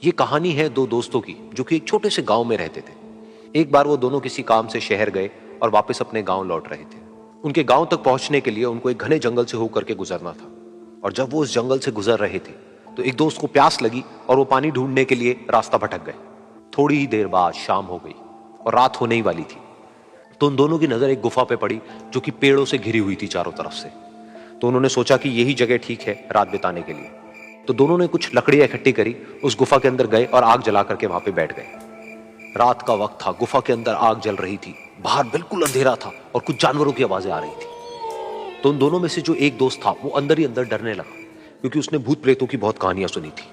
ये कहानी है दो दोस्तों की जो कि एक छोटे से गांव में रहते थे। एक बार वो दोनों किसी काम से शहर गए और वापस अपने गांव लौट रहे थे। उनके गांव तक पहुंचने के लिए उनको एक घने जंगल से होकर के गुजरना था और जब वो उस जंगल से गुजर रहे थे तो एक दोस्त को प्यास लगी और वो पानी ढूंढने के लिए रास्ता भटक गए। थोड़ी ही देर बाद शाम हो गई और रात होने ही वाली थी। तो उन दोनों की नजर एक गुफा पे पड़ी जो कि पेड़ों से घिरी हुई थी चारों तरफ से। तो उन्होंने सोचा कि यही जगह ठीक है रात बिताने के लिए। तो दोनों ने कुछ लकड़ियां इकट्ठी करी, उस गुफा के अंदर गए और आग जला करके वहां पे बैठ गए। रात का वक्त था, गुफा के अंदर आग जल रही थी, बाहर बिल्कुल अंधेरा था और कुछ जानवरों की आवाजें आ रही थी। तो उन दोनों में से जो एक दोस्त था वो अंदर ही अंदर डरने लगा, क्योंकि उसने भूत प्रेतों की बहुत कहानियां सुनी थी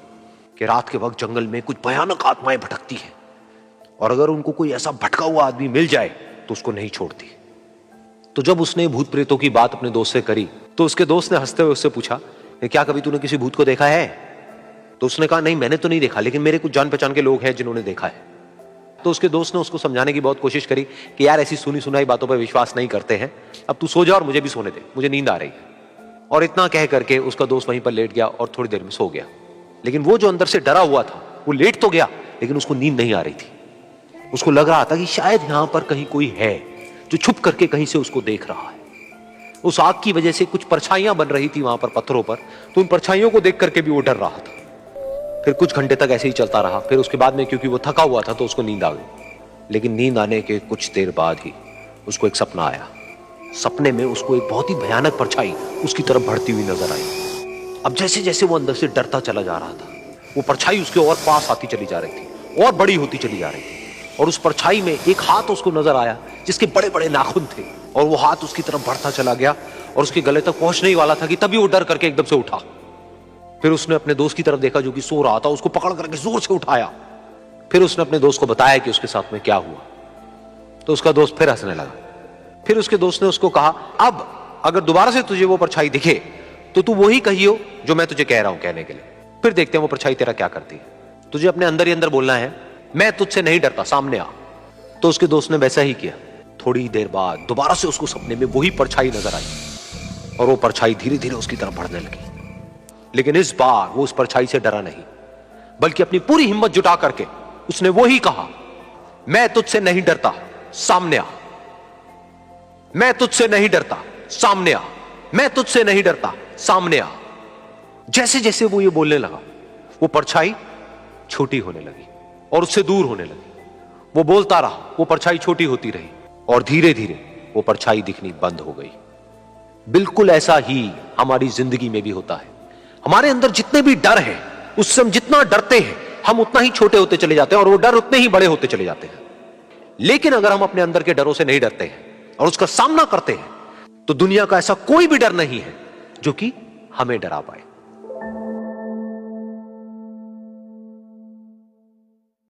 कि रात के वक्त जंगल में कुछ भयानक आत्माएं भटकती हैं और अगर उनको कोई ऐसा भटका हुआ आदमी मिल जाए तो उसको नहीं छोड़ती। तो जब उसने भूत प्रेतों की बात अपने दोस्त से करी तो उसके दोस्त ने हंसते हुए उससे पूछा, क्या कभी तूने किसी भूत को देखा है? तो उसने कहा, नहीं मैंने तो नहीं देखा, लेकिन मेरे कुछ जान पहचान के लोग हैं जिन्होंने देखा है। तो उसके दोस्त ने उसको समझाने की बहुत कोशिश करी कि यार ऐसी सुनी सुनाई बातों पर विश्वास नहीं करते हैं, अब तू सो जा और मुझे भी सोने दे, मुझे नींद आ रही है। और इतना कह करके उसका दोस्त वहीं पर लेट गया और थोड़ी देर में सो गया। लेकिन वो जो अंदर से डरा हुआ था वो लेट तो गया, लेकिन उसको नींद नहीं आ रही थी। उसको लग रहा था कि शायद यहां पर कहीं कोई है जो छुप करके कहीं से उसको देख रहा है। उस आग की वजह से कुछ परछाइयां बन रही थी वहां पर पत्थरों पर, तो उन परछाइयों को देख करके भी वो डर रहा था। फिर कुछ घंटे तक ऐसे ही चलता रहा। फिर उसके बाद में क्योंकि वो थका हुआ था तो उसको नींद आ गई। लेकिन नींद आने के कुछ देर बाद ही उसको एक सपना आया। सपने में उसको एक बहुत ही भयानक परछाई उसकी तरफ बढ़ती हुई नजर आई। अब जैसे जैसे वो अंदर से डरता चला जा रहा था, वो परछाई उसके और पास आती चली जा रही थी और बड़ी होती चली जा रही थी। और उस परछाई में एक हाथ उसको नजर आया जिसके बड़े बड़े नाखून थे, और वो हाथ उसकी तरफ बढ़ता चला गया और उसके गले तक पहुंचने ही वाला था कि तभी वो डर करके एकदम से उठा। फिर उसने अपने दोस्त की तरफ देखा जो कि सो रहा था, उसको पकड़ करके जोर से उठाया। फिर उसने अपने दोस्त को बताया कि उसके साथ में क्या हुआ। तो उसका दोस्त फिर हंसने लगा। फिर उसके दोस्त ने उसको कहा, अब अगर दोबारा से तुझे वो परछाई दिखे तो तू वही कहियो जो मैं तुझे कह रहा हूं कहने के लिए, फिर देखते हैं वो परछाई तेरा क्या करती है। तुझे अपने अंदर ही अंदर बोलना है, मैं तुझसे नहीं डरता, सामने आ। तो उसके दोस्त ने वैसा ही किया। थोड़ी देर बाद दोबारा से उसको सपने में वही परछाई नजर आई और वो परछाई धीरे धीरे उसकी तरफ बढ़ने लगी। लेकिन इस बार वो उस परछाई से डरा नहीं, बल्कि अपनी पूरी हिम्मत जुटा करके उसने वही कहा, मैं तुझसे नहीं डरता, सामने आ। मैं तुझसे नहीं डरता, सामने आ। मैं तुझसे नहीं डरता, सामने आ। जैसे जैसे वो ये बोलने लगा वो परछाई छोटी होने लगी और उससे दूर होने लगी। वो बोलता रहा, वो परछाई छोटी होती रही और धीरे धीरे वो परछाई दिखनी बंद हो गई। बिल्कुल ऐसा ही हमारी जिंदगी में भी होता है। हमारे अंदर जितने भी डर है, उससे हम जितना डरते हैं हम उतना ही छोटे होते चले जाते हैं और वो डर उतने ही बड़े होते चले जाते हैं। लेकिन अगर हम अपने अंदर के डरों से नहीं डरते हैं और उसका सामना करते हैं तो दुनिया का ऐसा कोई भी डर नहीं है जो कि हमें डरा पाए।